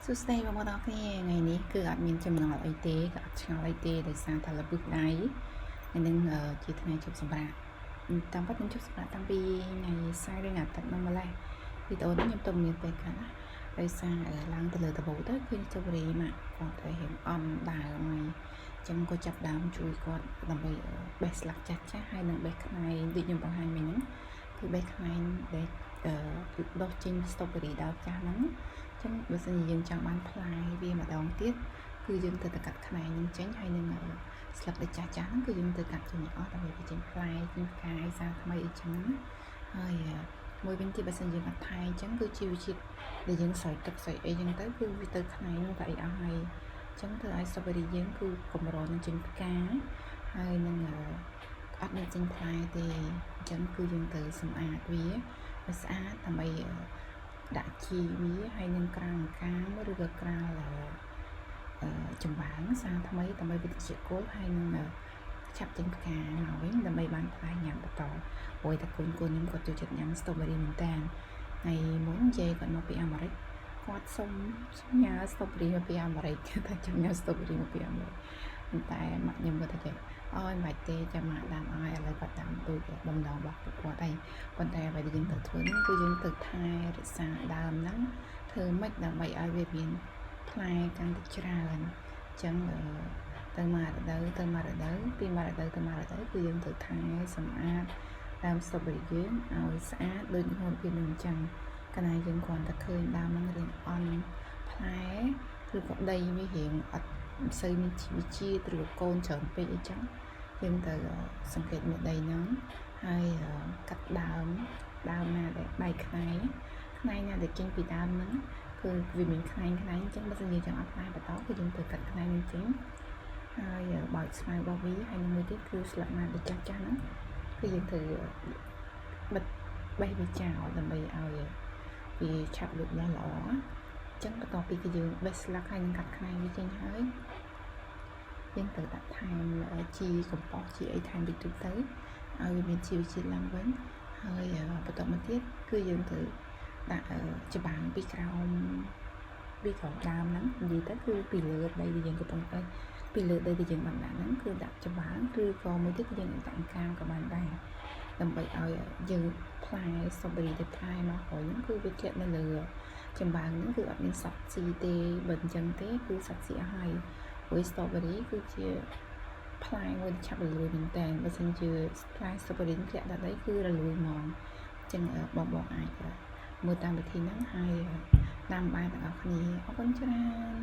សុស្ដីបងប្អូនអរគ្នាថ្ងៃនេះគឺអត់មានចំណងអីទេក៏អត់ឆ្ងល់អីទេដោយសារតែលពឹសដៃហើយនឹងជាថ្ងៃជប់សម្រាប់តាមពិតខ្ញុំជប់សម្រាប់តាំងពីថ្ងៃសៅរ៍ឬថ្ងៃអាទិត្យនោះម្លេះវីដេអូនេះខ្ញុំទៅមានពេលខ្លះណាដោយសារឡើងទៅលើតបូទៅឃើញស្តូប៊េរីម៉ាក់គាត់ទៅរៀងអន់ដើមហើយចឹងក៏ចាប់ដើមជួយគាត់ដើម្បីបេះស្លាកចាស់ចាស់ហើយនឹងបេះខ្នែងដូចខ្ញុំបង្ហាញមិញហ្នឹងគឺបេះខ្នែងដែលដុសចេញស្តូប៊េរីដើមចាស់ហ្នឹងចឹងបើសិនជាយើងចង់បានផ្លែវាម្ដងទៀតគឺយើងត្រូវតែកាត់ខ្នែងនឹងចេញហើយនឹងស្លឹកដែលចាស់ចាស់ហ្នឹងគឺយើងត្រូវកាត់ចេញអស់ដើម្បីវាចេញផ្លែចេញផ្កាយសារថ្មីអីចឹងហើយមួយវិញទៀតបើសិនយើងអត់ថែអញ្ចឹងគឺជីវជាតិដែលយើងស្រោចទឹកស្រោចអីចឹងទៅគឺវាទៅខ្នែងនោះតែអីអស់ហើយចឹងធ្វើឲ្យស្តូប៊េរីយើងគឺកម្រនឹងចេញផ្កាហើយនឹងអត់មានចេញផ្លែទេអញ្ចឹងគឺយើងត្រូវសម្អាតវាឲ្យស្អាតដើម្បីដាក់ជីវាហើយនឹងក្រាលកាមឬក៏ក្រាលចំបាំងសារថ្មីដើម្បីវិទ្យាគោលហើយនឹងឆាប់ចេញផ្កាមកវិញដើម្បីបានផ្លែញ៉ាំបន្តព្រោះតែកូនខ្ញុំគាត់ចូលចិត្តញ៉ាំស្តូប៊េរីមែនតើថ្ងៃមុនយាយគាត់មកពីអាមេរិកគាត់សុំញ៉ាំស្តូប៊េរីមកពីអាមេរិកតែចង់ញ៉ាំស្តូប៊េរីមកពីអាមេរិកតែម៉ាក់ខ្ញុំគាត់ថាអូយមិនបាច់ទេចាំម៉ាក់ដាំឲ្យឥឡូវគាត់ដាំដូចបំណងរបស់គាត់អីប៉ុន្តែអ្វីដែលយើងត្រូវធ្វើហ្នឹងគឺយើងត្រូវថែរក្សាដើមហ្នឹងធ្វើម៉េចដើម្បីឲ្យវាមានផ្លែកាន់តែច្រើនអញ្ចឹងទៅមករដូវទៅមករដូវពីមករដូវទៅមករដូវគឺយើងត្រូវថែសម្អាតដើមស្តូប៊េរីយើងឲ្យស្អាតដូចហូបពីនឹងអញ្ចឹងកាលណាយើងគ្រាន់តែឃើញដើមហ្នឹងរៀងអន់ផ្លែឬក៏ដីវារៀងអត់មិនសូវមានជីវជាតិឬកូនច្រើនពេកអីចឹងយើងទៅសង្កេតមើលដីហ្នឹងហើយកាត់ដើមណាដែលបែកខ្នែងណាដែលចេញពីដើមហ្នឹងគឺវាមានខ្នែងអញ្ចឹងបើសិនយើងចង់អត់ផ្លែបន្តគឺយើងទៅកាត់ខ្នែងនេះចេញហើយបោចស្មៅរបស់វាហើយនឹងមួយទៀតគឺស្លឹកណាដែលចាស់ហ្នឹងគឺយើងត្រូវបិទបេះវាចោលដើម្បីឲ្យវាឆាប់លូតលាស់ល្អអញ្ចឹងបន្ទាប់ពីយើងបេះស្លឹកហើយនឹងកាត់ខ្នែងវាចេញហើយយើងត្រូវដាក់ថែមជីកំប៉ុស្តជីអីថែមតិចតួចទៅឲ្យវាមានជីវជាតិឡើងវិញហើយបន្តមកទៀតគឺយើងត្រូវដាក់ច្បាំងពីក្រោមដើមហ្នឹងនិយាយទៅគឺពីលើដីដែលយើងកំពុងពីលើដីដែលយើងបានដាក់ហ្នឹងគឺដាក់ច្បាំងឬក៏មួយទៀតគឺយើងដាក់កាមក៏បានដែរដើម្បីឲ្យយើងផ្លែស្តូប៊េរីដែលផ្លែមកហើយហ្នឹងគឺវាធ្លាក់នៅលើចម្បាំងហ្នឹងគឺអត់មានសត្វស៊ីទេបើអញ្ចឹងទេគឺសត្វស៊ីអស់ហើយព្រោះស្តូប៊េរីគឺជាផ្លែមួយឆាប់រលួយមែនតើបើសិនជាផ្លែស្តូប៊េរីធ្លាក់ដល់ដីគឺរលួយហ្មងអញ្ចឹងបងអាចមើលតាមវិធីហ្នឹងហើយតាមបានទាំងអស់គ្នាអរគុណច្រើន